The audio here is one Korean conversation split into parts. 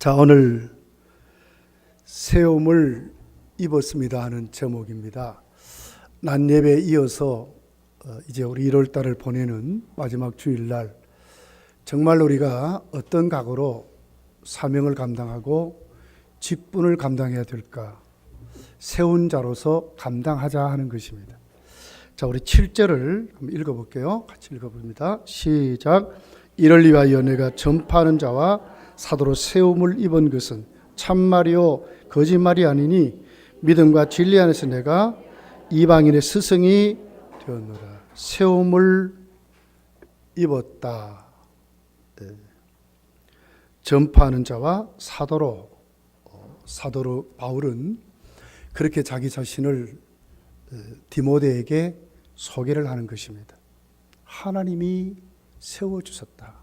자, 오늘 세움을 입었습니다 하는 제목입니다. 낮 예배에 이어서 이제 우리 1월 달을 보내는 마지막 주일날 정말 우리가 어떤 각오로 사명을 감당하고 직분을 감당해야 될까, 세운 자로서 감당하자 하는 것입니다. 자, 우리 7절을 한번 읽어볼게요. 같이 읽어봅니다. 시작. 이를 위하여 내가 전파하는 자와 사도로 세움을 입은 것은 참말이요 거짓말이 아니니 믿음과 진리 안에서 내가 이방인의 스승이 되었노라. 세움을 입었다. 전파하는 자와 사도로 바울은 그렇게 자기 자신을 디모데에게 소개를 하는 것입니다. 하나님이 세워주셨다.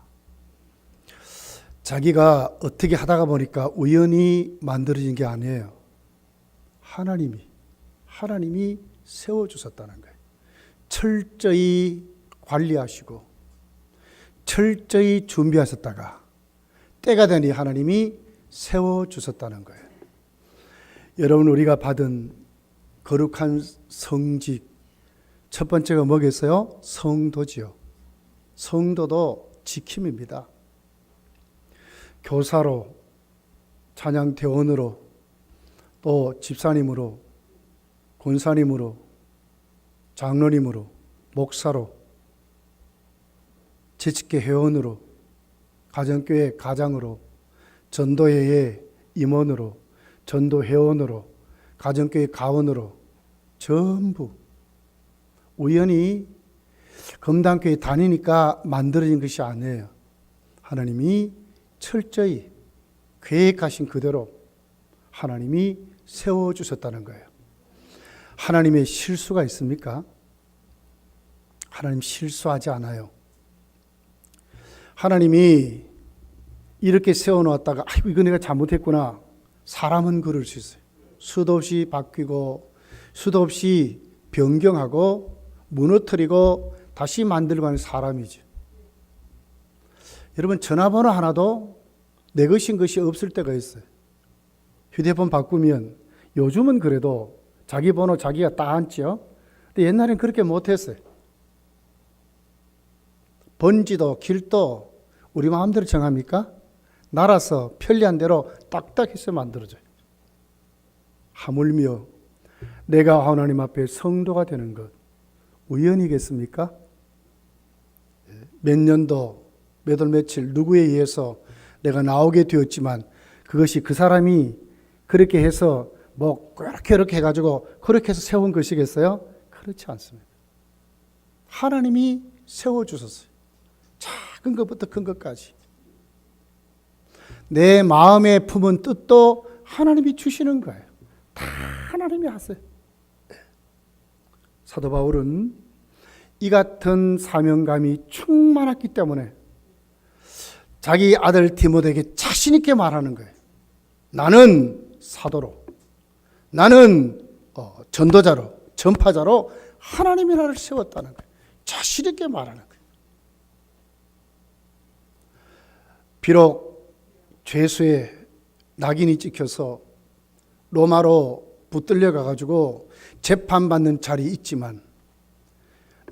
자기가 어떻게 하다가 보니까 우연히 만들어진 게 아니에요. 하나님이 세워주셨다는 거예요. 철저히 관리하시고 철저히 준비하셨다가 때가 되니 하나님이 세워주셨다는 거예요. 여러분, 우리가 받은 거룩한 성직, 첫 번째가 뭐겠어요? 성도지요. 성도도 지킴입니다. 교사로, 찬양대원으로, 또 집사님으로, 권사님으로, 장로님으로, 목사로, 재직계 회원으로, 가정교회 가장으로, 전도회의 임원으로, 전도회원으로, 가정교회 가원으로 전부 우연히 금단교회 다니니까 만들어진 것이 아니에요. 하나님이 철저히 계획하신 그대로 하나님이 세워주셨다는 거예요. 하나님의 실수가 있습니까? 하나님 실수하지 않아요. 하나님이 이렇게 세워놓았다가 아이고 이거 내가 잘못했구나. 사람은 그럴 수 있어요. 수도 없이 바뀌고 수도 없이 변경하고 무너뜨리고 다시 만들고 하는 사람이죠. 여러분, 전화번호 하나도 내 것인 것이 없을 때가 있어요. 휴대폰 바꾸면 요즘은 그래도 자기 번호 자기가 따앉죠. 근데 옛날엔 그렇게 못했어요. 번지도 길도 우리 마음대로 정합니까? 날아서 편리한 대로 딱딱해서 만들어져요. 하물며 내가 하나님 앞에 성도가 되는 것 우연이겠습니까? 몇 년도 몇 월 며칠 누구에 의해서 내가 나오게 되었지만 그것이 그 사람이 그렇게 해서 뭐 그렇게 해가지고 그렇게 해서 세운 것이겠어요? 그렇지 않습니다. 하나님이 세워주셨어요. 작은 것부터 큰 것까지. 내 마음에 품은 뜻도 하나님이 주시는 거예요. 다 하나님이 하세요. 사도 바울은 이 같은 사명감이 충만했기 때문에 자기 아들 디모데에게 자신 있게 말하는 거예요. 나는 사도로, 나는 전도자로, 전파자로 하나님의 나라를 세웠다는 거예요. 자신 있게 말하는 거예요. 비록 죄수의 낙인이 찍혀서 로마로 붙들려 가가지고 재판받는 자리에 있지만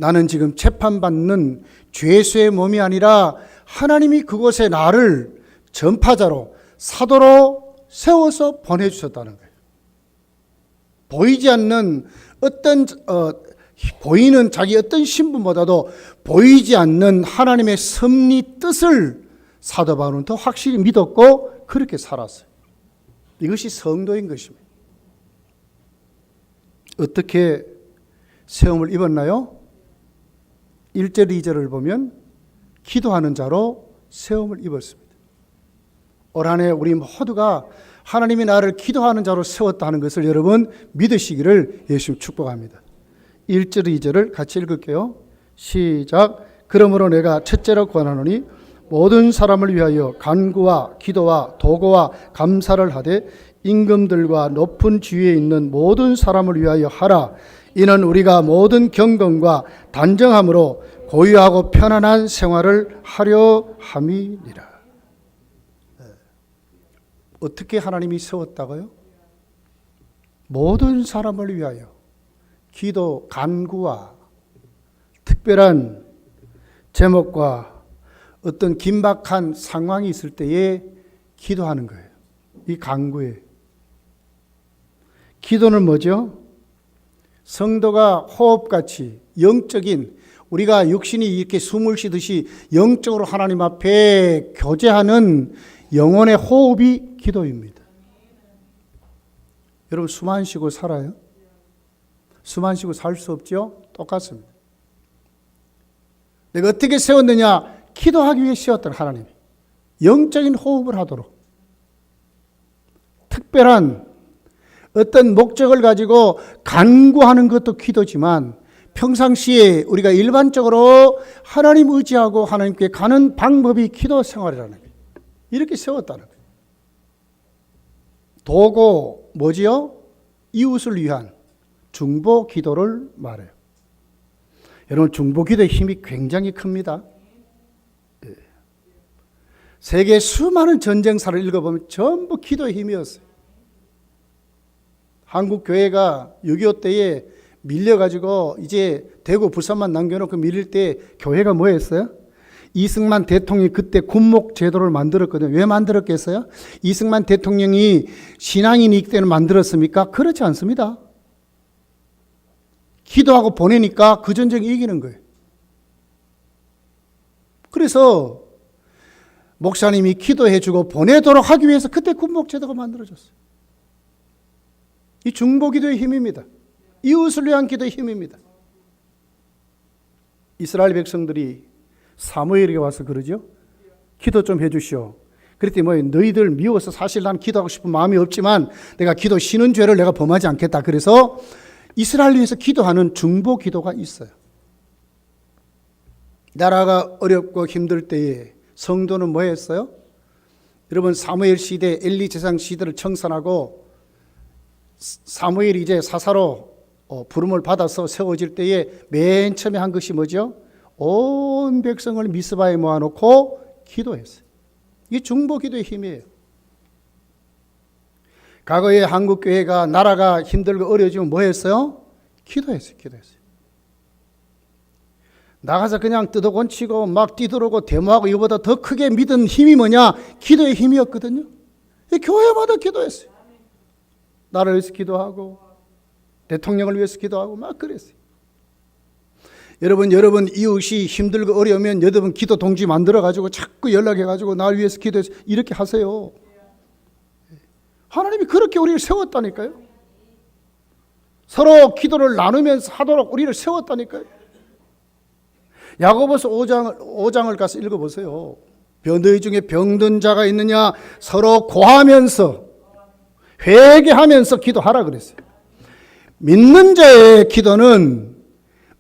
나는 지금 재판받는 죄수의 몸이 아니라 하나님이 그곳에 나를 전파자로, 사도로 세워서 보내주셨다는 거예요. 보이지 않는 보이는 자기 어떤 신분보다도 보이지 않는 하나님의 섭리 뜻을 사도 바울은 더 확실히 믿었고 그렇게 살았어요. 이것이 성도인 것입니다. 어떻게 세움을 입었나요? 1절 2절을 보면 기도하는 자로 세움을 입었습니다. 올 한 해 우리 모두가 하나님이 나를 기도하는 자로 세웠다는 것을 여러분 믿으시기를 예수님 축복합니다. 1절 2절을 같이 읽을게요. 시작. 그러므로 내가 첫째로 권하노니 모든 사람을 위하여 간구와 기도와 도고와 감사를 하되 임금들과 높은 지위에 있는 모든 사람을 위하여 하라. 이는 우리가 모든 경건과 단정함으로 고유하고 편안한 생활을 하려 함이니라. 어떻게 하나님이 세웠다고요? 모든 사람을 위하여 기도 간구와 특별한 제목과 어떤 긴박한 상황이 있을 때에 기도하는 거예요. 이 간구에. 기도는 뭐죠? 성도가 호흡같이 영적인, 우리가 육신이 이렇게 숨을 쉬듯이 영적으로 하나님 앞에 교제하는 영혼의 호흡이 기도입니다. 여러분 숨 안 쉬고 살아요? 숨 안 쉬고 살 수 없죠? 똑같습니다. 내가 어떻게 세웠느냐? 기도하기 위해 세웠던 하나님이 영적인 호흡을 하도록 특별한 어떤 목적을 가지고 간구하는 것도 기도지만 평상시에 우리가 일반적으로 하나님 의지하고 하나님께 가는 방법이 기도 생활이라는 거예요. 이렇게 세웠다는 거예요. 도고 뭐지요? 이웃을 위한 중보 기도를 말해요. 여러분 중보 기도의 힘이 굉장히 큽니다. 세계 수많은 전쟁사를 읽어보면 전부 기도의 힘이었어요. 한국 교회가 6.25 때에 밀려가지고 이제 대구 부산만 남겨놓고 밀릴 때 교회가 뭐 했어요? 이승만 대통령이 그때 군목 제도를 만들었거든요. 왜 만들었겠어요? 이승만 대통령이 신앙인이기 때문에 만들었습니까? 그렇지 않습니다. 기도하고 보내니까 그 전쟁이 이기는 거예요. 그래서 목사님이 기도해주고 보내도록 하기 위해서 그때 군목 제도가 만들어졌어요. 이 중보 기도의 힘입니다. 이웃을 위한 기도의 힘입니다. 이스라엘 백성들이 사무엘에게 와서 그러죠. 기도 좀 해주시오. 그랬더니 뭐 너희들 미워서 사실 난 기도하고 싶은 마음이 없지만 내가 기도 쉬는 죄를 내가 범하지 않겠다. 그래서 이스라엘 위해서 기도하는 중보 기도가 있어요. 나라가 어렵고 힘들 때에 성도는 뭐 했어요? 여러분 사무엘 시대 엘리 제사장 시대를 청산하고 사무엘이 이제 사사로 부름을 받아서 세워질 때에 맨 처음에 한 것이 뭐죠? 온 백성을 미스바에 모아놓고 기도했어요. 이게 중보기도의 힘이에요. 과거에 한국교회가 나라가 힘들고 어려워지면 뭐 했어요? 기도했어요. 나가서 그냥 뜯어곤치고 막 뛰들어오고 데모하고 이보다 더 크게 믿은 힘이 뭐냐? 기도의 힘이었거든요. 교회마다 기도했어요. 나라를 위해서 기도하고 대통령을 위해서 기도하고 막 그랬어요. 여러분 이웃이 힘들고 어려우면 여러분 기도 동지 만들어가지고 자꾸 연락해가지고 나를 위해서 기도해서 이렇게 하세요. 하나님이 그렇게 우리를 세웠다니까요. 서로 기도를 나누면서 하도록 우리를 세웠다니까요. 야고보서 5장을 가서 읽어보세요. 너희 중에 병든 자가 있느냐 서로 고하면서 회개하면서 기도하라 그랬어요. 믿는 자의 기도는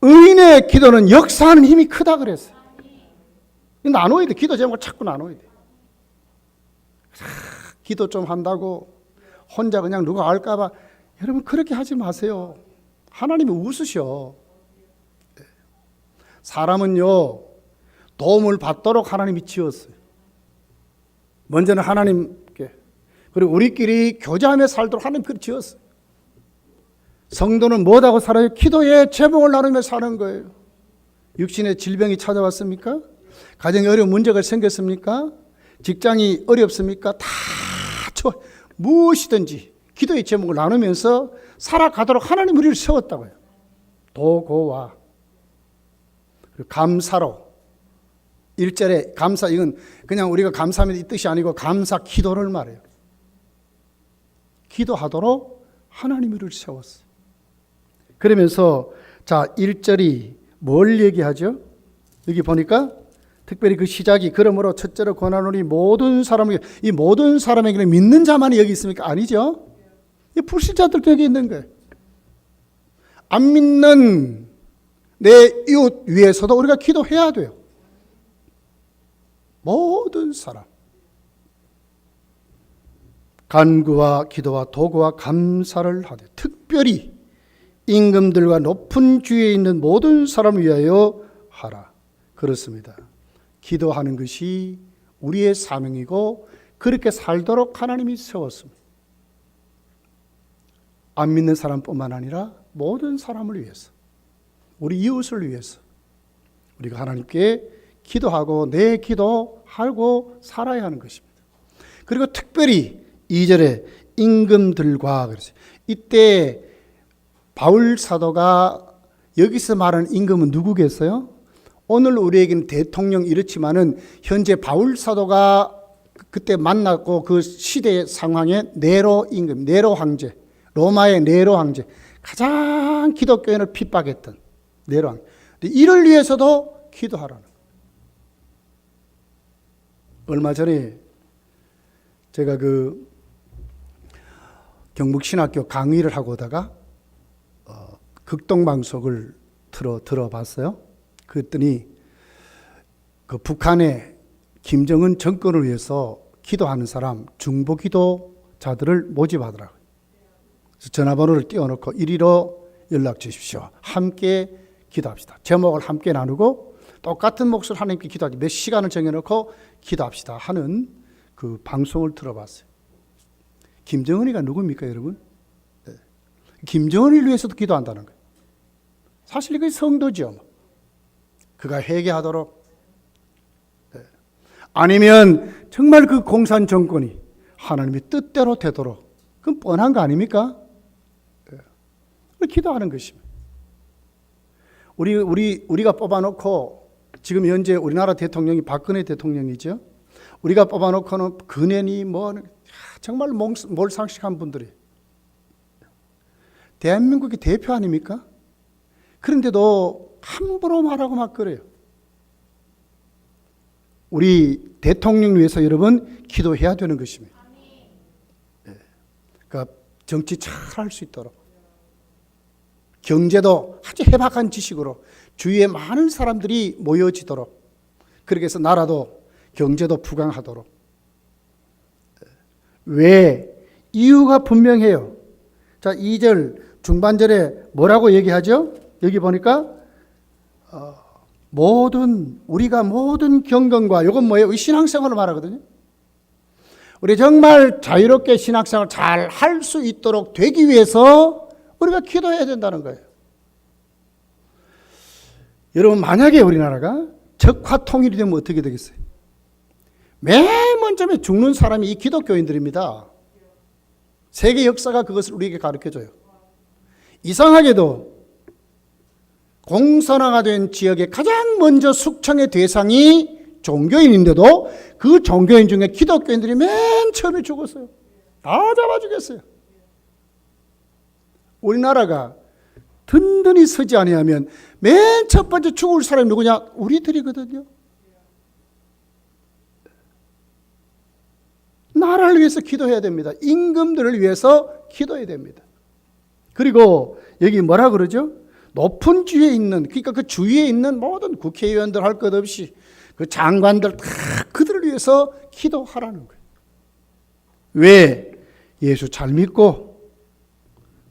의인의 기도는 역사하는 힘이 크다 그랬어요. 나눠야 돼. 기도 제목을 자꾸 나눠야 돼. 기도 좀 한다고 혼자 그냥 누가 알까 봐 여러분 그렇게 하지 마세요. 하나님이 웃으셔. 사람은요 도움을 받도록 하나님이 지었어요. 먼저는 하나님께 그리고 우리끼리 교제하며 살도록 하나님 그렇게 지었어요. 성도는 뭐하고 살아요? 기도의 제목을 나누며 사는 거예요. 육신의 질병이 찾아왔습니까? 가정에 어려운 문제가 생겼습니까? 직장이 어렵습니까? 다 무엇이든지 기도의 제목을 나누면서 살아가도록 하나님 우리를 세웠다고요. 도고와 감사로 1절에 감사, 이건 그냥 우리가 감사하면 이 뜻이 아니고 감사 기도를 말해요. 기도하도록 하나님 우리를 세웠어요. 그러면서 자 1절이 뭘 얘기하죠? 여기 보니까 특별히 그 시작이 그러므로 첫째로 권하노니 모든 사람에게, 이 모든 사람에게는 믿는 자만이 여기 있습니까? 아니죠. 이 불신자들도 여기 있는 거예요. 안 믿는 내 이웃 위해서도 우리가 기도해야 돼요. 모든 사람. 간구와 기도와 도구와 감사를 하되 특별히 임금들과 높은 주위에 있는 모든 사람을 위하여 하라. 그렇습니다. 기도하는 것이 우리의 사명이고 그렇게 살도록 하나님이 세웠습니다. 안 믿는 사람뿐만 아니라 모든 사람을 위해서, 우리 이웃을 위해서 우리가 하나님께 기도하고 내 기도하고 살아야 하는 것입니다. 그리고 특별히 2절에 임금들과 그랬어요. 이때 바울 사도가 여기서 말하는 임금은 누구겠어요? 오늘 우리에게는 대통령 이렇지만은 현재 바울 사도가 그때 만났고 그 시대의 상황에 네로 임금, 네로 황제, 로마의 네로 황제, 가장 기독교인을 핍박했던 네로 황제. 이를 위해서도 기도하라는 거예요. 얼마 전에 제가 그 경북신학교 강의를 하고 오다가 극동방송을 들어봤어요. 그랬더니 그 북한의 김정은 정권을 위해서 기도하는 사람, 중보기도자들을 모집하더라고요. 그래서 전화번호를 띄워놓고 이리로 연락 주십시오. 함께 기도합시다. 제목을 함께 나누고 똑같은 몫을 하나님께 기도하지, 몇 시간을 정해놓고 기도합시다 하는 그 방송을 들어봤어요. 김정은이가 누굽니까, 여러분? 네. 김정은을 위해서도 기도한다는 거예요. 사실 이게 성도죠. 그가 회개하도록. 네. 아니면 정말 그 공산 정권이 하나님의 뜻대로 되도록. 그건 뻔한 거 아닙니까? 네. 기도하는 것입니다. 우리가 뽑아놓고 지금 현재 우리나라 대통령이 박근혜 대통령이죠. 우리가 뽑아놓고는 근현이 뭐 정말 몰상식한 분들이 대한민국의 대표 아닙니까? 그런데도 함부로 말하고 막 그래요. 우리 대통령 위해서 여러분 기도해야 되는 것입니다. 네. 그러니까 정치 잘 할 수 있도록, 경제도 아주 해박한 지식으로 주위에 많은 사람들이 모여지도록, 그렇게 해서 나라도 경제도 부강하도록. 왜? 이유가 분명해요. 자, 2절 중반절에 뭐라고 얘기하죠? 여기 보니까 우리가 모든 경건과, 이건 뭐예요? 신앙생활을 말하거든요. 우리 정말 자유롭게 신앙생활을 잘 할 수 있도록 되기 위해서 우리가 기도해야 된다는 거예요. 여러분, 만약에 우리나라가 적화 통일이 되면 어떻게 되겠어요? 맨 먼저 죽는 사람이 이 기독교인들입니다. 세계 역사가 그것을 우리에게 가르쳐줘요. 이상하게도 공산화가 된 지역에 가장 먼저 숙청의 대상이 종교인인데도 그 종교인 중에 기독교인들이 맨 처음에 죽었어요. 다 잡아 죽였어요. 우리나라가 든든히 서지 아니하면 맨 첫 번째 죽을 사람이 누구냐? 우리들이거든요. 나라를 위해서 기도해야 됩니다. 임금들을 위해서 기도해야 됩니다. 그리고 여기 뭐라 그러죠? 높은 주위에 있는, 그러니까 그 주위에 있는 모든 국회의원들 할 것 없이 그 장관들 다 그들을 위해서 기도하라는 거예요. 왜? 예수 잘 믿고,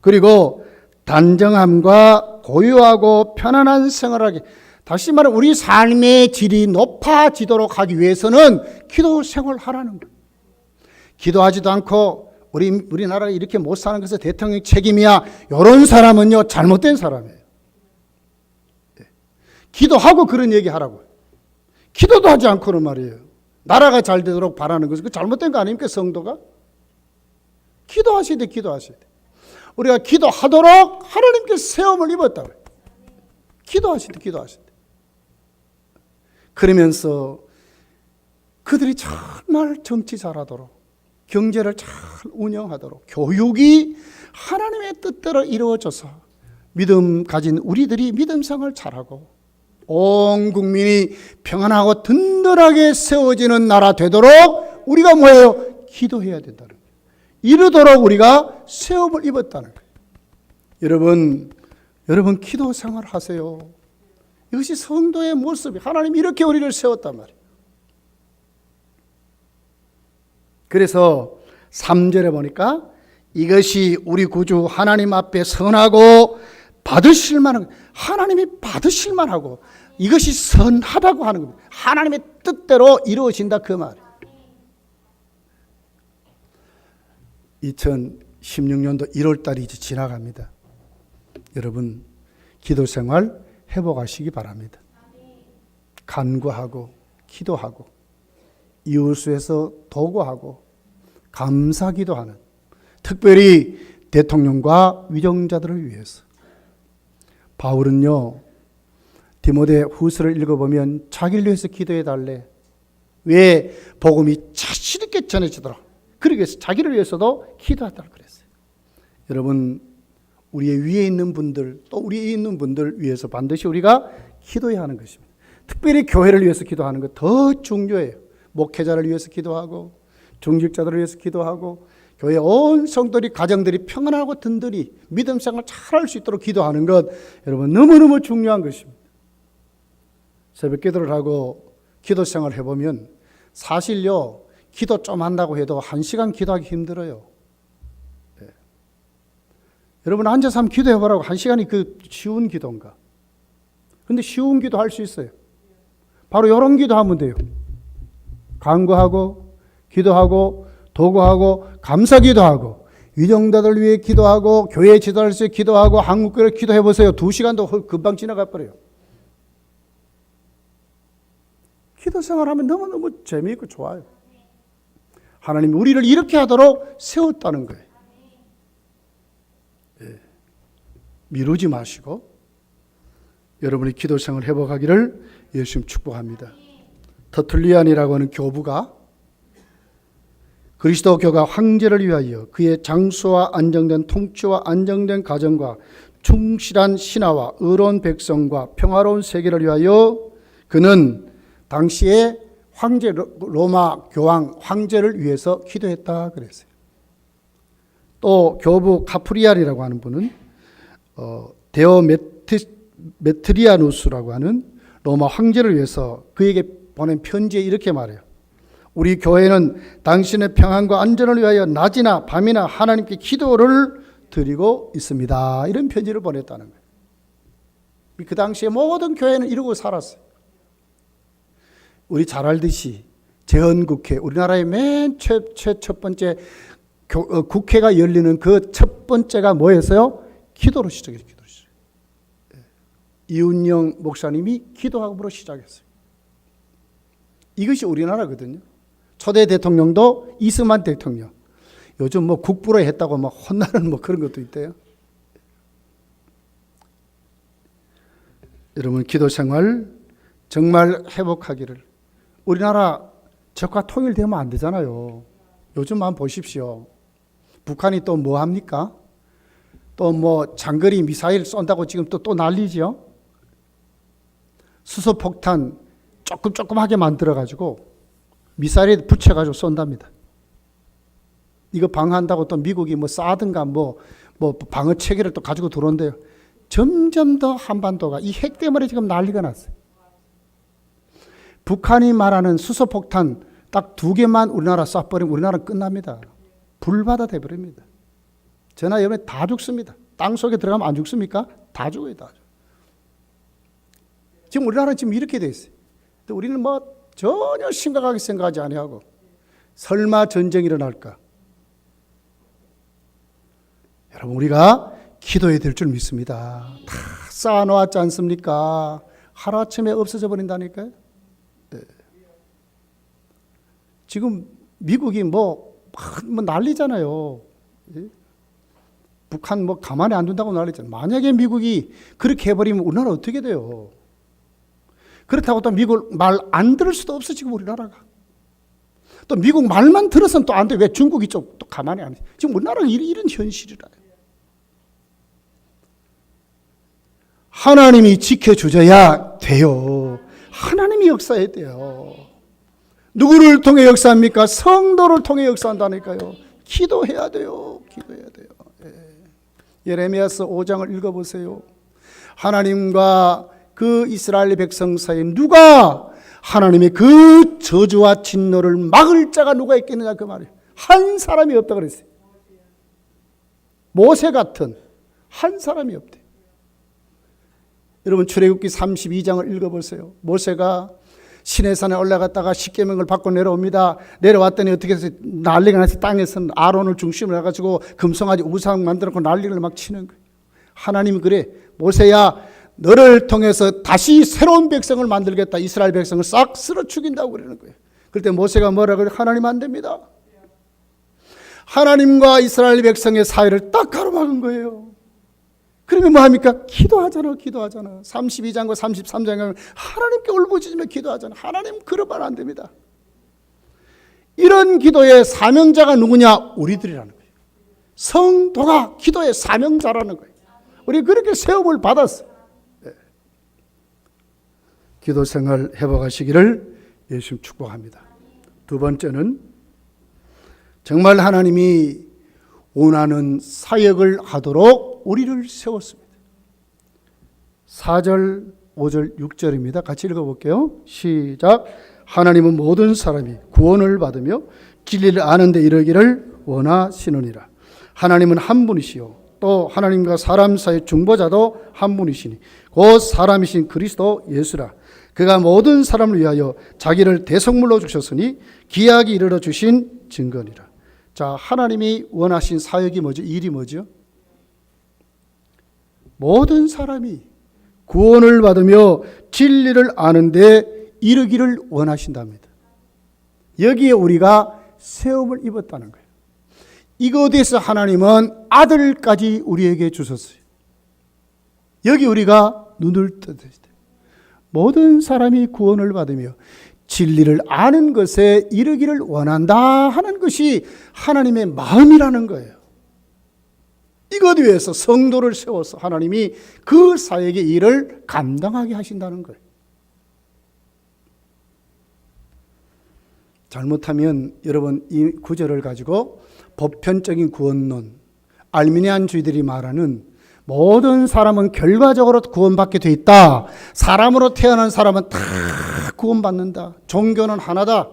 그리고 단정함과 고요하고 편안한 생활하기. 다시 말해 우리 삶의 질이 높아지도록 하기 위해서는 기도 생활하라는 거예요. 기도하지도 않고 우리나라가 이렇게 못 사는 것은 대통령 책임이야, 이런 사람은요 잘못된 사람이에요. 기도하고 그런 얘기 하라고요. 기도도 하지 않고는 말이에요. 나라가 잘 되도록 바라는 것은 그 잘못된 거 아닙니까? 성도가 기도하셔야 돼. 기도하셔야 돼. 우리가 기도하도록 하나님께 세움을 입었다고요. 기도하셔야 돼. 기도하셔야 돼. 그러면서 그들이 정말 정치 잘하도록, 경제를 잘 운영하도록, 교육이 하나님의 뜻대로 이루어져서 믿음 가진 우리들이 믿음 생활을 잘하고 온 국민이 평안하고 든든하게 세워지는 나라 되도록 우리가 뭐예요? 기도해야 된다는 거예요. 이르도록 우리가 세움을 입었다는 거예요. 여러분 기도 생활하세요. 이것이 성도의 모습이, 하나님이 이렇게 우리를 세웠단 말이에요. 그래서 3절에 보니까 이것이 우리 구주 하나님 앞에 선하고 받으실 만한, 하나님이 받으실 만하고 이것이 선하다고 하는 겁니다. 하나님의 뜻대로 이루어진다 그 말이에요. 2016년도 1월 달이 이제 지나갑니다. 여러분, 기도 생활 회복하시기 바랍니다. 간구하고 기도하고 이웃에서 도구하고 감사기도하는, 특별히 대통령과 위정자들을 위해서. 바울은요, 디모데 후서를 읽어보면 자기를 위해서 기도해 달래. 왜? 복음이 자신 있게 전해지도록. 그러기 위해서 자기를 위해서도 기도하도록 그랬어요. 여러분, 우리의 위에 있는 분들, 또 우리에 있는 분들 위해서 반드시 우리가 기도해야 하는 것입니다. 특별히 교회를 위해서 기도하는 것 더 중요해요. 목회자를 위해서 기도하고, 중직자들을 위해서 기도하고, 교회 온 성도들이, 가정들이 평안하고 든든히 믿음 생활 잘할 수 있도록 기도하는 것, 여러분 너무너무 중요한 것입니다. 새벽 기도를 하고 기도 생활을 해보면 사실요, 기도 좀 한다고 해도 1시간 기도하기 힘들어요. 네. 여러분 앉아서 한번 기도해보라고. 1시간이 그 쉬운 기도인가? 근데 쉬운 기도 할 수 있어요. 바로 이런 기도하면 돼요. 간구하고 기도하고 도구하고 감사기도하고 위정자들 위해 기도하고 교회 지도할 수 있게 기도하고 한국교회를 기도해보세요. 2시간도 금방 지나가 버려요. 기도 생활하면 너무너무 재미있고 좋아요. 하나님이 우리를 이렇게 하도록 세웠다는 거예요. 예. 미루지 마시고 여러분이 기도 생활 회복하기를 예수님 축복합니다. 터툴리안이라고 하는 교부가 그리스도교가 황제를 위하여 그의 장수와 안정된 통치와 안정된 가정과 충실한 신하와 의로운 백성과 평화로운 세계를 위하여 그는 당시에 황제 로마 교황 황제를 위해서 기도했다 그랬어요. 또 교부 카프리알이라고 하는 분은 데오 메트리아누스라고 하는 로마 황제를 위해서 그에게 보낸 편지에 이렇게 말해요. 우리 교회는 당신의 평안과 안전을 위하여 낮이나 밤이나 하나님께 기도를 드리고 있습니다. 이런 편지를 보냈다는 거예요. 그 당시에 모든 교회는 이러고 살았어요. 우리 잘 알듯이 재헌국회, 우리나라의 맨 첫 번째 국회가 열리는 그 첫 번째가 뭐였어요? 기도로 시작했어요. 기도로 시작. 이윤영 목사님이 기도학으로 시작했어요. 이것이 우리나라거든요. 초대 대통령도 이승만 대통령. 요즘 뭐 국부로 했다고 막 혼나는 뭐 그런 것도 있대요. 여러분 기도 생활 정말 회복하기를. 우리나라 적화 통일되면 안 되잖아요. 요즘 한번 보십시오. 북한이 또 뭐 합니까? 또 뭐 장거리 미사일 쏜다고 지금 또 난리죠. 수소폭탄 조금하게 만들어가지고 미사일에 붙여가지고 쏜답니다. 이거 방어한다고 또 미국이 뭐 싸든가 뭐 방어 체계를 또 가지고 들어온대요. 점점 더 한반도가 이 핵 때문에 지금 난리가 났어요. 북한이 말하는 수소폭탄 딱 2개만 우리나라 쏴버리면 우리나라는 끝납니다. 불바다 돼버립니다. 전화 여러분 다 죽습니다. 땅 속에 들어가면 안 죽습니까? 다 죽어요. 다 죽어요. 지금 우리나라는 지금 이렇게 돼 있어요. 근데 우리는 뭐 전혀 심각하게 생각하지 아니하고 설마 전쟁이 일어날까? 여러분 우리가 기도해야 될 줄 믿습니다. 다 쌓아놓았지 않습니까? 하루아침에 없어져 버린다니까요. 네. 지금 미국이 뭐 난리잖아요. 북한 뭐 가만히 안 둔다고 난리잖아요. 만약에 미국이 그렇게 해버리면 우리나라 어떻게 돼요? 그렇다고 또 미국 말 안 들을 수도 없어 지금 우리나라가. 또 미국 말만 들어서는 또 안 돼. 왜 중국이 또 가만히 안 해. 지금 우리나라가 이런 현실이라. 하나님이 지켜주셔야 돼요. 하나님이 역사해야 돼요. 누구를 통해 역사합니까? 성도를 통해 역사한다니까요. 기도해야 돼요. 기도해야 돼요. 예레미야서 5장을 읽어보세요. 하나님과 그 이스라엘 백성 사이에 누가 하나님의 그 저주와 진노를 막을 자가 누가 있겠느냐 그 말이에요. 한 사람이 없다 그랬어요. 모세 같은 한 사람이 없대. 여러분 출애굽기 32장을 읽어보세요. 모세가 시내산에 올라갔다가 십계명을 받고 내려옵니다. 내려왔더니 어떻게 해서 난리가 나서 땅에서 아론을 중심으로 해가지고 금송아지 우상 만들어놓고 난리를 막 치는 거예요. 하나님이 그래, 모세야 너를 통해서 다시 새로운 백성을 만들겠다. 이스라엘 백성을 싹 쓸어 죽인다고 그러는 거예요. 그때 모세가 뭐라 그래? 하나님 안 됩니다. 하나님과 이스라엘 백성의 사이를 딱 가로막은 거예요. 그러면 뭐 합니까? 기도하잖아. 32장과 33장에 하나님께 울부짖으며 기도하잖아. 하나님 그러면 안 됩니다. 이런 기도의 사명자가 누구냐? 우리들이라는 거예요. 성도가 기도의 사명자라는 거예요. 우리 그렇게 세움을 받았어. 네. 기도 생활 회복하시기를 예수님 축복합니다. 두 번째는 정말 하나님이 원하는 사역을 하도록 우리를 세웠습니다. 4절, 5절, 6절입니다. 같이 읽어볼게요. 시작. 하나님은 모든 사람이 구원을 받으며 진리를 아는 데 이르기를 원하시느니라. 하나님은 한 분이시요 또 하나님과 사람 사이의 중보자도 한 분이시니 곧 사람이신 그리스도 예수라. 그가 모든 사람을 위하여 자기를 대속물로 주셨으니 기약이 이르러 주신 증거니라. 자, 하나님이 원하신 사역이 뭐죠? 일이 뭐죠? 모든 사람이 구원을 받으며 진리를 아는데 이르기를 원하신답니다. 여기에 우리가 세움을 입었다는 거예요. 이것에서 하나님은 아들까지 우리에게 주셨어요. 여기 우리가 눈을 떠야 돼요. 모든 사람이 구원을 받으며 진리를 아는 것에 이르기를 원한다 하는 것이 하나님의 마음이라는 거예요. 이것 위해서 성도를 세워서 하나님이 그 사역의 일을 감당하게 하신다는 거예요. 잘못하면 여러분 이 구절을 가지고 보편적인 구원론, 알미니안주의들이 말하는 모든 사람은 결과적으로 구원받게 돼 있다. 사람으로 태어난 사람은 다 구원받는다. 종교는 하나다.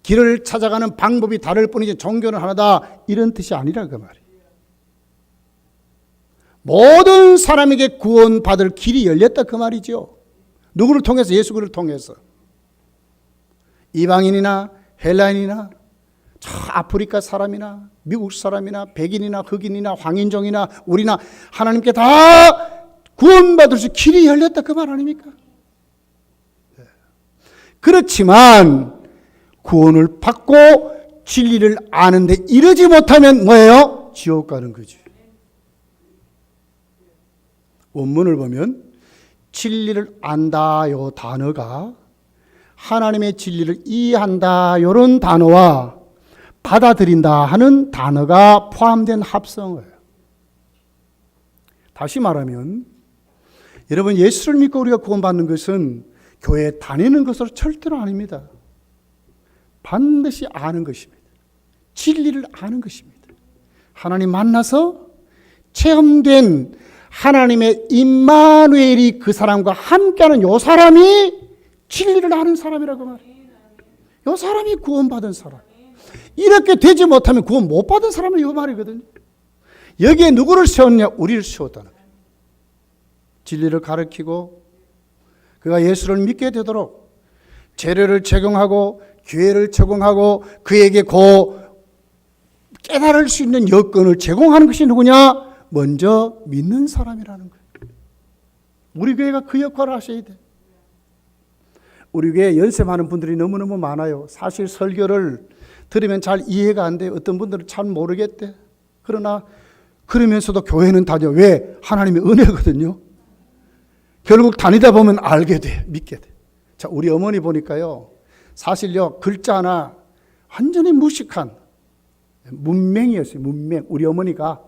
길을 찾아가는 방법이 다를 뿐이지 종교는 하나다. 이런 뜻이 아니라 그 말이에요. 모든 사람에게 구원받을 길이 열렸다 그 말이죠. 누구를 통해서? 예수 그리스도를 통해서. 이방인이나 헬라인이나 저 아프리카 사람이나 미국 사람이나 백인이나 흑인이나 황인종이나 우리나 하나님께 다 구원받을 수 길이 열렸다 그 말 아닙니까? 그렇지만 구원을 받고 진리를 아는데 이르지 못하면 뭐예요? 지옥 가는 거지. 원문을 보면 진리를 안다 요 단어가 하나님의 진리를 이해한다 이런 단어와 받아들인다 하는 단어가 포함된 합성어예요. 다시 말하면 여러분 예수를 믿고 우리가 구원받는 것은 교회에 다니는 것으로 절대로 아닙니다. 반드시 아는 것입니다. 진리를 아는 것입니다. 하나님 만나서 체험된 하나님의 임마누엘이 그 사람과 함께하는 요 사람이 진리를 아는 사람이라고 말해요. 요 사람이 구원받은 사람. 이렇게 되지 못하면 구원 못 받은 사람이 이 말이거든요. 여기에 누구를 세웠냐? 우리를 세웠다는 거예요. 진리를 가르치고 그가 예수를 믿게 되도록 재료를 제공하고 기회를 제공하고 그에게 깨달을 수 있는 여건을 제공하는 것이 누구냐? 먼저 믿는 사람이라는 거예요. 우리 교회가 그 역할을 하셔야 돼요. 우리 교회에 연세 많은 분들이 너무너무 많아요. 사실 설교를 들으면 잘 이해가 안 돼요. 어떤 분들은 잘 모르겠대. 그러나 그러면서도 교회는 다녀. 왜? 하나님의 은혜거든요. 결국 다니다 보면 알게 돼. 믿게 돼. 자, 우리 어머니 보니까요. 사실요. 글자 하나 완전히 무식한 문맹이었어요. 문맹. 우리 어머니가.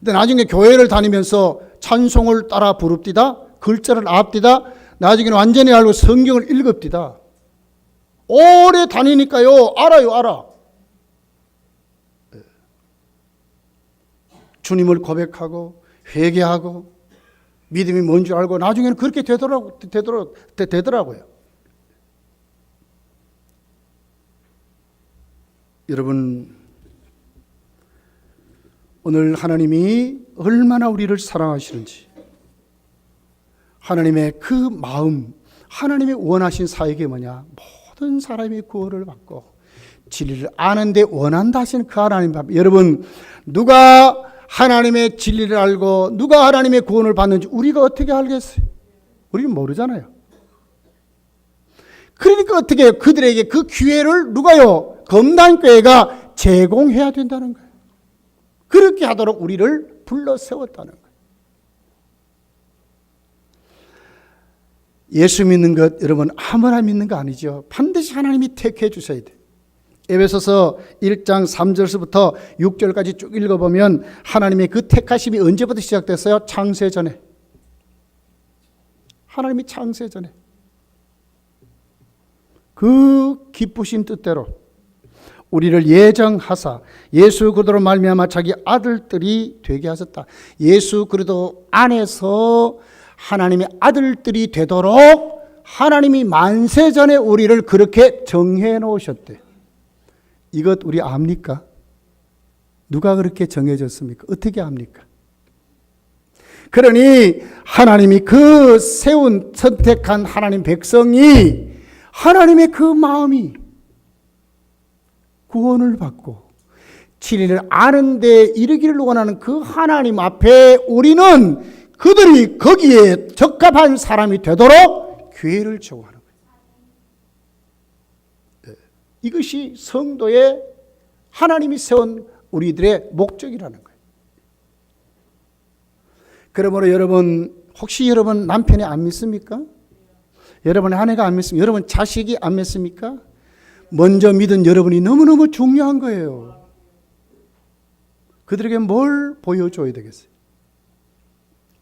근데 나중에 교회를 다니면서 찬송을 따라 부릅디다. 글자를 압디다. 나중에는 완전히 알고 성경을 읽읍디다. 오래 다니니까요. 알아. 주님을 고백하고 회개하고 믿음이 뭔 줄 알고 나중에는 그렇게 되더라고요. 여러분, 오늘 하나님이 얼마나 우리를 사랑하시는지, 하나님의 그 마음, 하나님이 원하신 사역이 뭐냐? 모든 사람이 구원을 받고 진리를 아는데 원한다 하시는 그 하나님. 여러분, 누가 하나님의 진리를 알고 누가 하나님의 구원을 받는지 우리가 어떻게 알겠어요? 우리는 모르잖아요. 그러니까 어떻게 그들에게 그 기회를 누가요? 검단교회가 제공해야 된다는 거예요. 그렇게 하도록 우리를 불러 세웠다는 거예요. 예수 믿는 것 여러분 아무나 믿는 거 아니죠. 반드시 하나님이 택해 주셔야 돼요. 에베소서 1장 3절부터 6절까지 쭉 읽어보면 하나님의 그 택하심이 언제부터 시작됐어요? 창세 전에. 하나님이 창세 전에 그 기쁘신 뜻대로 우리를 예정하사 예수 그리스도로 말미암아 자기 아들들이 되게 하셨다. 예수 그리스도 안에서 하나님의 아들들이 되도록 하나님이 만세 전에 우리를 그렇게 정해 놓으셨대. 이것 우리 압니까? 누가 그렇게 정해졌습니까? 어떻게 압니까? 그러니 하나님이 그 세운 선택한 하나님 백성이 하나님의 그 마음이 구원을 받고 진리를 아는 데 이르기를 원하는 그 하나님 앞에 우리는 그들이 거기에 적합한 사람이 되도록 기회를 제공하는 거예요. 이것이 성도의 하나님이 세운 우리들의 목적이라는 거예요. 그러므로 여러분, 혹시 여러분 남편이 안 믿습니까? 여러분의 아내가 안 믿습니까? 여러분 자식이 안 믿습니까? 먼저 믿은 여러분이 너무너무 중요한 거예요. 그들에게 뭘 보여줘야 되겠어요?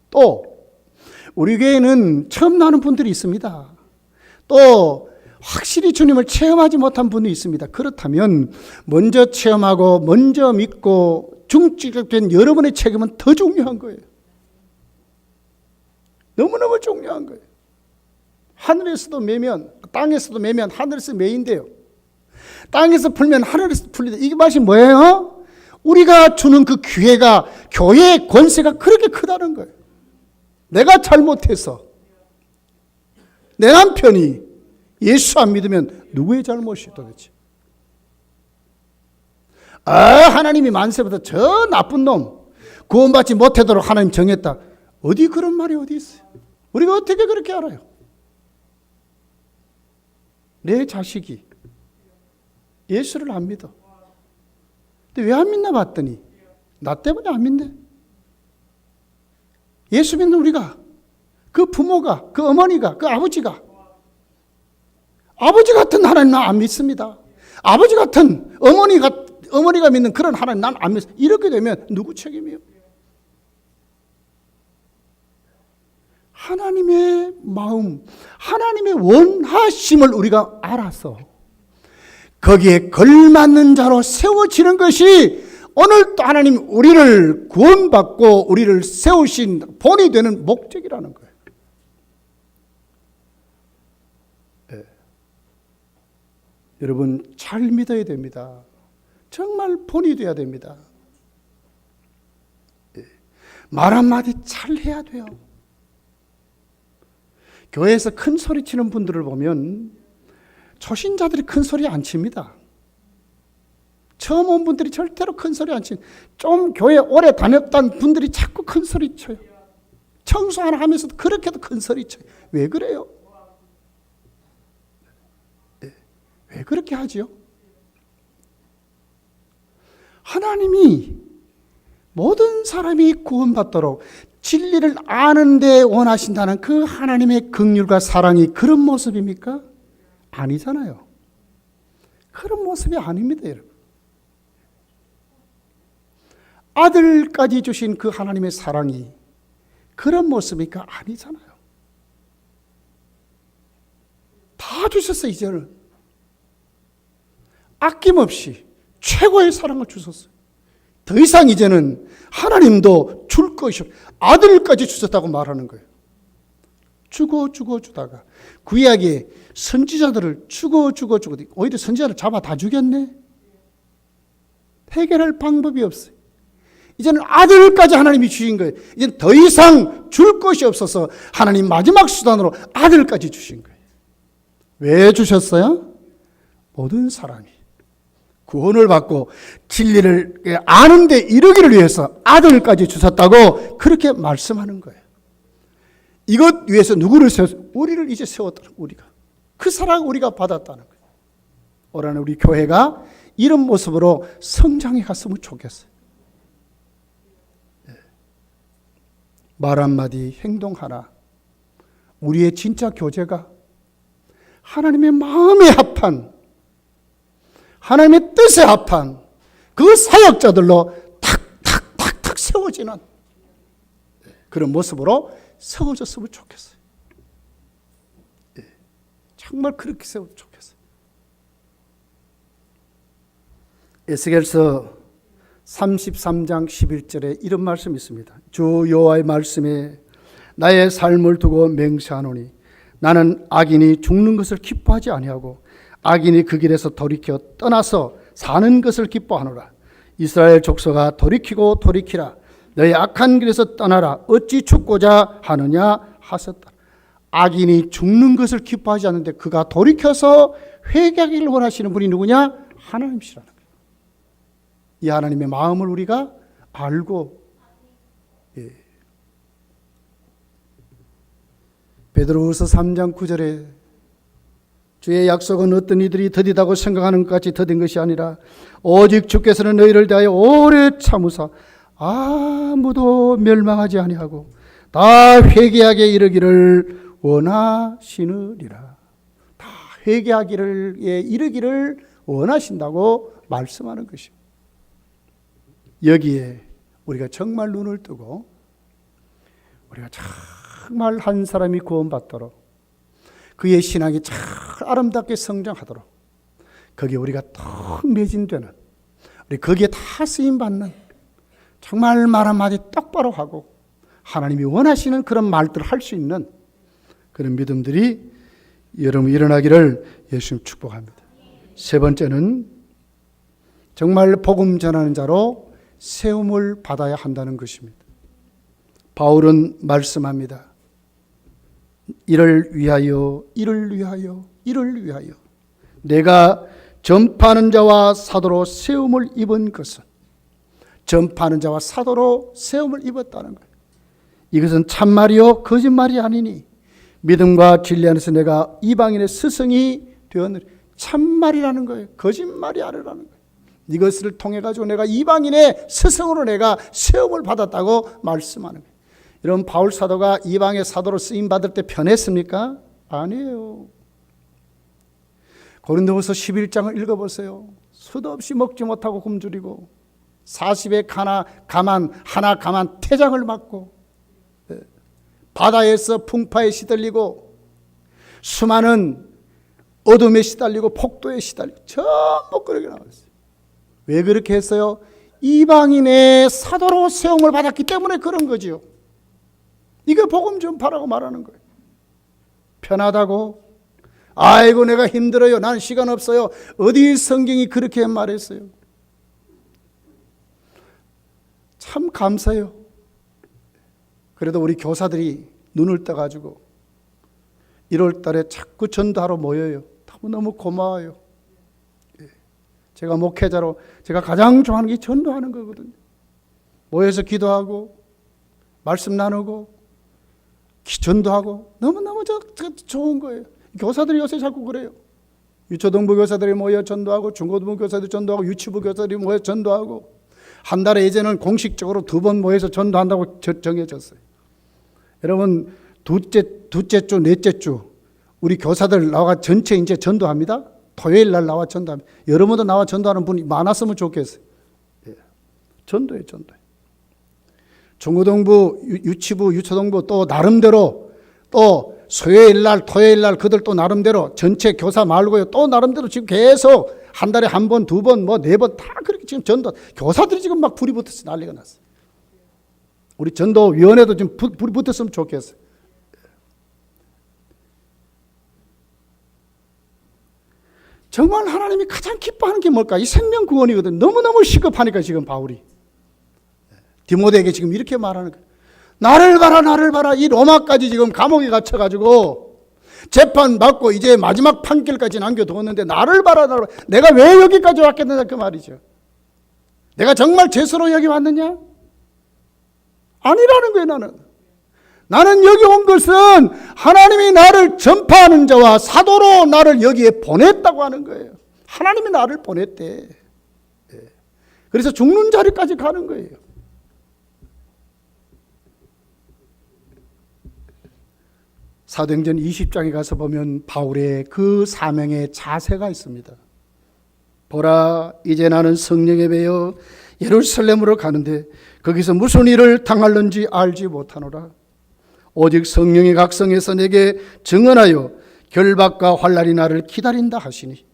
또 우리 교회에는 처음 나는 분들이 있습니다. 또 확실히 주님을 체험하지 못한 분이 있습니다. 그렇다면 먼저 체험하고 먼저 믿고 중직된 여러분의 책임은 더 중요한 거예요. 너무너무 중요한 거예요. 하늘에서도 매면 땅에서도 매면 하늘에서 매인데요. 땅에서 풀면 하늘에서 풀리다. 이게 맛이 뭐예요? 우리가 주는 그 기회가 교회의 권세가 그렇게 크다는 거예요. 내가 잘못해서 내 남편이 예수 안 믿으면 누구의 잘못이에요 도대체? 하나님이 만세부터 저 나쁜 놈 구원받지 못하도록 하나님 정했다. 어디 그런 말이 어디 있어요? 우리가 어떻게 그렇게 알아요? 내 자식이 예수를 안 믿어. 근데 왜 안 믿나 봤더니 나 때문에 안 믿네. 예수 믿는 우리가, 그 부모가, 그 어머니가, 그 아버지가 아버지 같은 하나님 난 안 믿습니다. 아버지 같은 어머니가 믿는 그런 하나님 난 안 믿습니다. 이렇게 되면 누구 책임이에요? 하나님의 마음, 하나님의 원하심을 우리가 알아서 거기에 걸맞는 자로 세워지는 것이 오늘 또 하나님 우리를 구원받고 우리를 세우신 본이 되는 목적이라는 거예요. 네. 여러분 잘 믿어야 됩니다. 정말 본이 돼야 됩니다. 네. 말 한마디 잘 해야 돼요. 교회에서 큰 소리 치는 분들을 보면 초신자들이 큰 소리 안 칩니다. 처음 온 분들이 절대로 큰 소리 안 치는, 좀 교회 오래 다녔던 분들이 자꾸 큰 소리 쳐요. 청소 하나 하면서도 그렇게도 큰 소리 쳐요. 왜 그래요? 왜 그렇게 하지요? 하나님이 모든 사람이 구원받도록 진리를 아는 데 원하신다는 그 하나님의 긍휼과 사랑이 그런 모습입니까? 아니잖아요. 그런 모습이 아닙니다, 여러분. 아들까지 주신 그 하나님의 사랑이 그런 모습이니까 아니잖아요. 다 주셨어요. 이제는 아낌없이 최고의 사랑을 주셨어요. 더 이상 이제는 하나님도 줄 것이 아들까지 주셨다고 말하는 거예요. 주다가 구약의 선지자들을 주고 오히려 선지자를 잡아 다 죽였네. 해결할 방법이 없어요. 이제는 아들까지 하나님이 주신 거예요. 이제는 더 이상 줄 것이 없어서 하나님 마지막 수단으로 아들까지 주신 거예요. 왜 주셨어요? 모든 사람이 구원을 받고 진리를 아는 데 이르기를 위해서 아들까지 주셨다고 그렇게 말씀하는 거예요. 이것 위해서 누구를 세웠어요? 우리를 이제 세웠다는 우리가. 그 사랑을 우리가 받았다는 거예요. 올해는 우리 교회가 이런 모습으로 성장해 갔으면 좋겠어요. 말 한마디, 행동 하나, 우리의 진짜 교제가 하나님의 마음에 합한, 하나님의 뜻에 합한 그 사역자들로 탁탁탁탁 세워지는 그런 모습으로 세워졌으면 좋겠어요. 정말 그렇게 세워졌으면 좋겠어요. 에스겔서 33장 11절에 이런 말씀이 있습니다. 주 여호와의 말씀에 나의 삶을 두고 맹세하노니 나는 악인이 죽는 것을 기뻐하지 아니하고 악인이 그 길에서 돌이켜 떠나서 사는 것을 기뻐하노라. 이스라엘 족속아 돌이키고 돌이키라. 너의 악한 길에서 떠나라. 어찌 죽고자 하느냐 하셨다. 악인이 죽는 것을 기뻐하지 않는데 그가 돌이켜서 회개하기를 원하시는 분이 누구냐? 하나님이시라는 거예요. 이 하나님의 마음을 우리가 알고, 베드로후서 3장 9절에 주의 약속은 어떤 이들이 더디다고 생각하는 것같이 더딘 것이 아니라 오직 주께서는 너희를 대하여 오래 참으사 아무도 멸망하지 아니하고 다 회개하게 이르기를 원하시느니라. 다 회개하기를 이르기를 원하신다고 말씀하는 것입니다. 여기에 우리가 정말 눈을 뜨고 우리가 정말 한 사람이 구원받도록 그의 신앙이 참 아름답게 성장하도록 거기에 우리가 더 매진되는, 우리 거기에 다 쓰임받는, 정말 말 한마디 똑바로 하고 하나님이 원하시는 그런 말들을 할 수 있는 그런 믿음들이 여러분 일어나기를 예수님 축복합니다. 세 번째는 정말 복음 전하는 자로 세움을 받아야 한다는 것입니다. 바울은 말씀합니다. 이를 위하여, 이를 위하여, 이를 위하여 내가 전파하는 자와 사도로 세움을 입은 것은, 전파하는 자와 사도로 세움을 입었다는 거예요. 이것은 참말이요 거짓말이 아니니 믿음과 진리 안에서 내가 이방인의 스승이 되었느니. 참말이라는 거예요. 거짓말이 아니라는 거예요. 이것을 통해 가지고 내가 이방인의 스승으로 내가 세움을 받았다고 말씀하는 거예요. 여러분, 바울 사도가 이방의 사도로 쓰임 받을 때 편했습니까? 아니에요. 고린도후서 11장을 읽어보세요. 수도 없이 먹지 못하고 굶주리고 40에 하나 가만 태장을 맞고 바다에서 풍파에 시들리고 수많은 어둠에 시달리고 폭도에 시달리고 전부 그렇게 나왔어요. 왜 그렇게 했어요? 이방인의 사도로 세움을 받았기 때문에 그런 거지요. 이게 복음 전파라고 말하는 거예요. 편하다고? 아이고 내가 힘들어요. 난 시간 없어요. 어디 성경이 그렇게 말했어요? 참 감사해요. 그래도 우리 교사들이 눈을 떠가지고 1월 달에 자꾸 전도하러 모여요. 너무 고마워요. 제가 목회자로 제가 가장 좋아하는 게 전도하는 거거든요. 모여서 기도하고 말씀 나누고 전도하고 너무너무 좋은 거예요. 교사들이 요새 자꾸 그래요. 유초등부 교사들이 모여 전도하고 중고등부 교사들이 전도하고 유치부 교사들이 모여 전도하고 한 달에 이제는 공식적으로 2번 모여서 전도한다고 정해졌어요. 여러분 둘째 주, 넷째 주 우리 교사들 나와 전체 이제 전도합니다. 토요일 날 나와 전도합니다. 여러분도 나와 전도하는 분이 많았으면 좋겠어요. 전도예요, 전도. 중고등부, 유치부, 유초등부 또 나름대로 또 수요일 날, 토요일 날 그들 또 나름대로 전체 교사 말고요. 또 나름대로 지금 계속 한 달에 한 번, 2번, 뭐 4번 다 그렇게 지금 전도. 교사들이 지금 막 불이 붙어서 난리가 났어요. 우리 전도위원회도 지금 불이 붙었으면 좋겠어요. 정말 하나님이 가장 기뻐하는 게 뭘까? 이 생명 구원이거든. 너무너무 시급하니까 지금 바울이. 디모데에게 지금 이렇게 말하는 거예요. 나를 봐라, 나를 봐라. 이 로마까지 지금 감옥에 갇혀가지고 재판 받고 이제 마지막 판결까지 남겨두었는데 나를 봐라, 나를 봐라. 내가 왜 여기까지 왔겠느냐 그 말이죠. 내가 정말 죄수로 여기 왔느냐? 아니라는 거예요. 나는 여기 온 것은 하나님이 나를 전파하는 자와 사도로 나를 여기에 보냈다고 하는 거예요. 하나님이 나를 보냈대. 그래서 죽는 자리까지 가는 거예요. 사도행전 20장에 가서 보면 바울의 그 사명의 자세가 있습니다. 보라, 이제 나는 성령에 배어 예루살렘으로 가는데 거기서 무슨 일을 당할는지 알지 못하노라. 오직 성령이 각성해서 내게 증언하여 결박과 환난이 나를 기다린다 하시니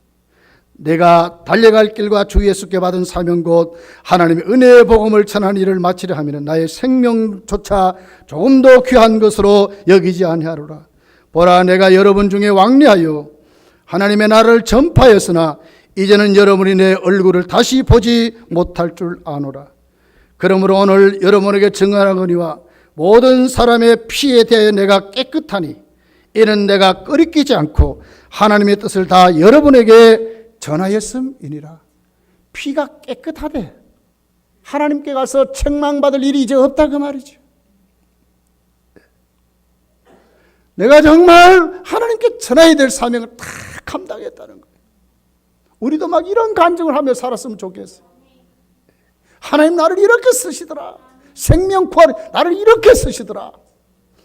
내가 달려갈 길과 주 예수께 받은 사명 곧 하나님의 은혜의 복음을 전하는 일을 마치려 하면 나의 생명조차 조금도 귀한 것으로 여기지 아니하노라. 보라, 내가 여러분 중에 왕래하여 하나님의 나라를 전파하였으나 이제는 여러분이 내 얼굴을 다시 보지 못할 줄 아노라. 그러므로 오늘 여러분에게 증언하거니와 모든 사람의 피에 대하여 내가 깨끗하니 이는 내가 끄리끼지 않고 하나님의 뜻을 다 여러분에게 전하였음이니라. 피가 깨끗하대. 하나님께 가서 책망받을 일이 이제 없다 그 말이죠. 내가 정말 하나님께 전해야 될 사명을 다 감당했다는 거예요. 우리도 막 이런 간증을 하며 살았으면 좋겠어요. 하나님 나를 이렇게 쓰시더라. 생명 구하는 나를 이렇게 쓰시더라.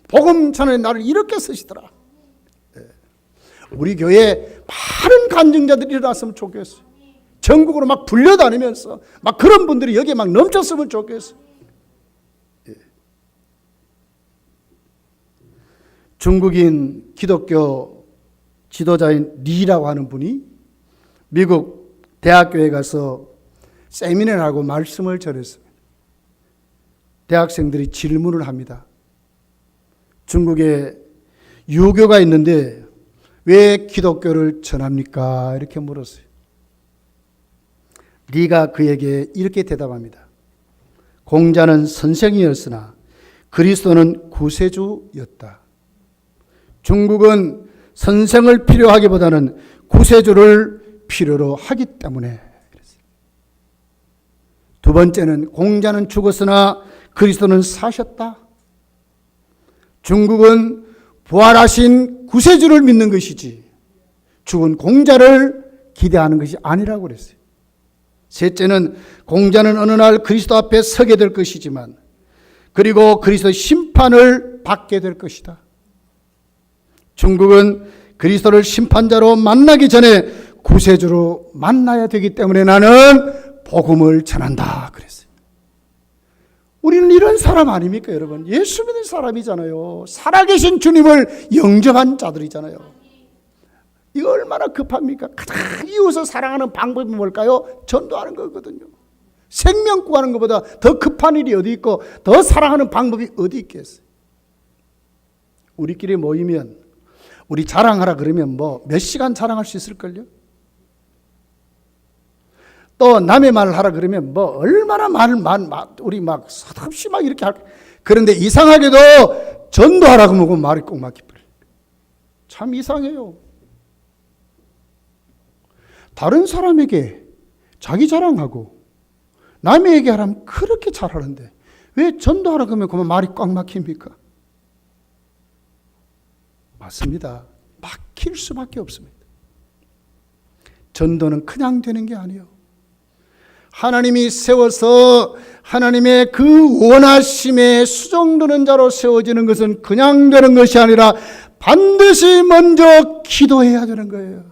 복음 전하는 나를 이렇게 쓰시더라. 우리 교회에 많은 간증자들이 일어났으면 좋겠어요. 전국으로 막 불려다니면서 막 그런 분들이 여기에 막 넘쳤으면 좋겠어요. 중국인 기독교 지도자인 리라고 하는 분이 미국 대학교에 가서 세미나를 하고 말씀을 전했습니다. 대학생들이 질문을 합니다. 중국에 유교가 있는데 왜 기독교를 전합니까? 이렇게 물었어요. 리가 그에게 이렇게 대답합니다. 공자는 선생이었으나 그리스도는 구세주였다. 중국은 선생을 필요하기보다는 구세주를 필요로 하기 때문에. 두 번째는 공자는 죽었으나 그리스도는 사셨다. 중국은 부활하신 구세주를 믿는 것이지 죽은 공자를 기대하는 것이 아니라고 그랬어요. 셋째는 공자는 어느 날 그리스도 앞에 서게 될 것이지만 그리고 그리스도의 심판을 받게 될 것이다. 중국은 그리스도를 심판자로 만나기 전에 구세주로 만나야 되기 때문에 나는 복음을 전한다 그랬어요. 우리는 이런 사람 아닙니까 여러분? 예수 믿는 사람이잖아요. 살아계신 주님을 영접한 자들이잖아요. 이거 얼마나 급합니까? 가장 이웃을 사랑하는 방법이 뭘까요? 전도하는 거거든요. 생명 구하는 것보다 더 급한 일이 어디 있고 더 사랑하는 방법이 어디 있겠어요? 우리끼리 모이면 우리 자랑하라 그러면 뭐 몇 시간 자랑할 수 있을걸요? 또 남의 말을 하라 그러면 뭐 얼마나 우리 막 서답시 막 이렇게 할. 그런데 이상하게도 전도하라 그러면 말이 꼭 막히버려. 참 이상해요. 다른 사람에게 자기 자랑하고 남에게 하라면 그렇게 잘하는데 왜 전도하라 그러면 그만 말이 꽉 막힙니까? 맞습니다. 막힐 수밖에 없습니다. 전도는 그냥 되는 게 아니에요. 하나님이 세워서 하나님의 그 원하심에 수종드는 자로 세워지는 것은 그냥 되는 것이 아니라 반드시 먼저 기도해야 되는 거예요.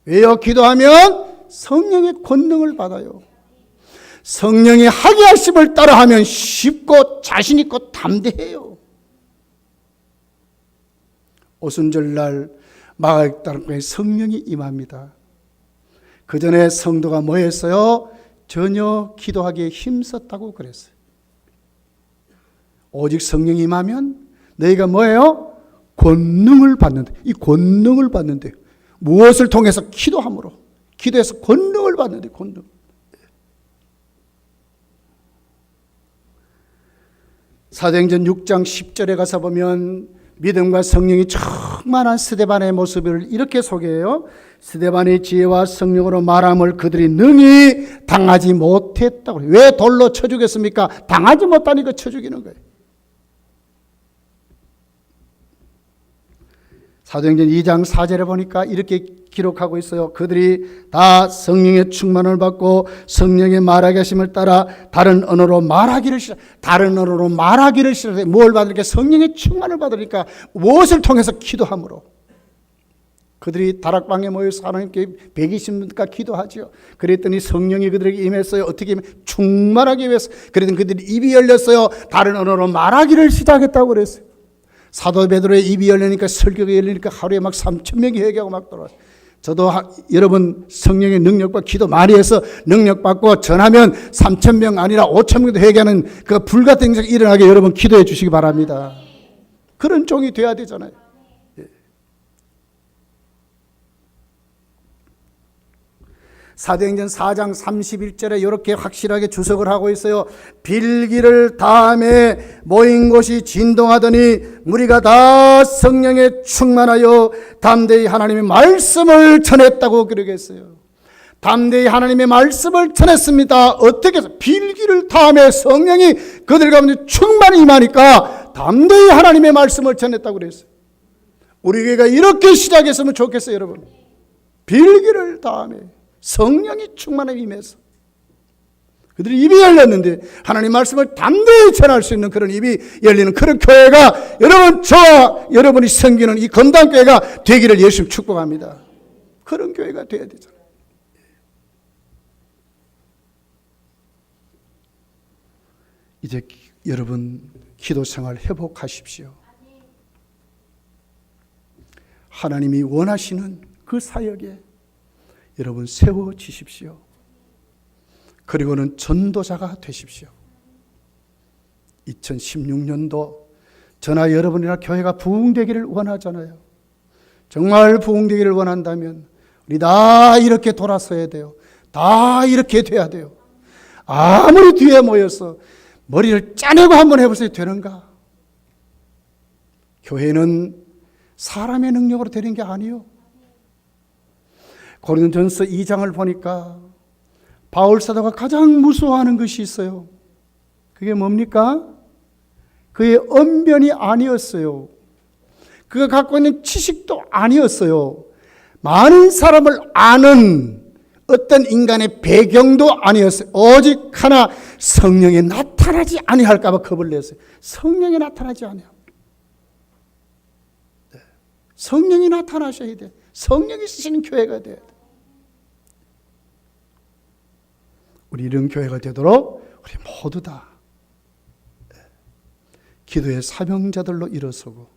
왜요? 기도하면 성령의 권능을 받아요. 성령이 하게 하심을 따라하면 쉽고 자신 있고 담대해요. 오순절날 마가다락방에 성령이 임합니다. 그 전에 성도가 뭐 했어요? 전혀 기도하기에 힘썼다고 그랬어요. 오직 성령이 임하면 너희가 뭐예요? 권능을 받는데, 이 권능을 받는데 무엇을 통해서? 기도함으로. 기도해서 권능을 받는데, 권능. 사도행전 6장 10절에 가서 보면 믿음과 성령이 충만한 스데반의 모습을 이렇게 소개해요. 스데반의 지혜와 성령으로 말함을 그들이 능히 당하지 못했다고. 왜 돌로 쳐 죽였습니까? 당하지 못하니까 쳐 죽이는 거예요. 사도행전 2장 4절에 보니까 이렇게 기록하고 있어요. 그들이 다 성령의 충만을 받고 성령의 말하게 하심을 따라 다른 언어로 말하기를 시작해. 뭘 받으니까? 성령의 충만을 받으니까. 무엇을 통해서? 기도함으로. 그들이 다락방에 모여서 하나님께 120분가 기도하죠. 그랬더니 성령이 그들에게 임했어요. 어떻게 충만하게 위해서. 그랬더니 그들이 입이 열렸어요. 다른 언어로 말하기를 시작했다고 그랬어요. 사도 베드로의 입이 열리니까, 설교가 열리니까 하루에 막 3,000명이 회개하고 막 돌아와요. 저도 여러분 성령의 능력과 기도 많이 해서 능력받고 전하면 3,000명 아니라 5,000명도 회개하는 그 불같은 일이 일어나게 여러분 기도해 주시기 바랍니다. 그런 종이 돼야 되잖아요. 사도행전 4장 31절에 이렇게 확실하게 주석을 하고 있어요. 빌기를 다음에 모인 곳이 진동하더니 무리가 다 성령에 충만하여 담대히 하나님의 말씀을 전했다고 그러겠어요. 담대히 하나님의 말씀을 전했습니다. 어떻게 해서? 빌기를 다음에 성령이 그들 가운데 충만히 임하니까 담대히 하나님의 말씀을 전했다고 그랬어요. 우리 교회가 이렇게 시작했으면 좋겠어요, 여러분. 빌기를 다음에 성령이 충만히 임해서 그들이 입이 열렸는데 하나님 말씀을 담대히 전할 수 있는 그런 입이 열리는 그런 교회가 여러분, 저와 여러분이 섬기는 이 건당교회가 되기를 예수님 축복합니다. 그런 교회가 되어야 되잖아요. 이제 여러분 기도생활 회복하십시오. 하나님이 원하시는 그 사역에 여러분 세워지십시오. 그리고는 전도자가 되십시오. 2016년도 저나 여러분이나 교회가 부흥되기를 원하잖아요. 정말 부흥되기를 원한다면 우리 다 이렇게 돌아서야 돼요. 다 이렇게 돼야 돼요. 아무리 뒤에 모여서 머리를 짜내고 한번 해보세요. 되는가? 교회는 사람의 능력으로 되는 게 아니에요. 고린도전서 2장을 보니까 바울 사도가 가장 무서워하는 것이 있어요. 그게 뭡니까? 그의 언변이 아니었어요. 그가 갖고 있는 지식도 아니었어요. 많은 사람을 아는 어떤 인간의 배경도 아니었어요. 오직 하나, 성령이 나타나지 아니할까 봐 겁을 냈어요. 성령이 나타나지 않아요. 성령이 나타나셔야 돼요. 성령이 쓰시는 교회가 돼야 돼요. 우리 이런 교회가 되도록 우리 모두 다 기도의 사명자들로 일어서고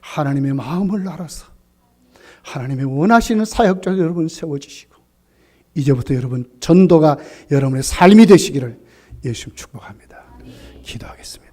하나님의 마음을 알아서 하나님의 원하시는 사역자 여러분 세워지시고 이제부터 여러분 전도가 여러분의 삶이 되시기를 예수님 축복합니다. 기도하겠습니다.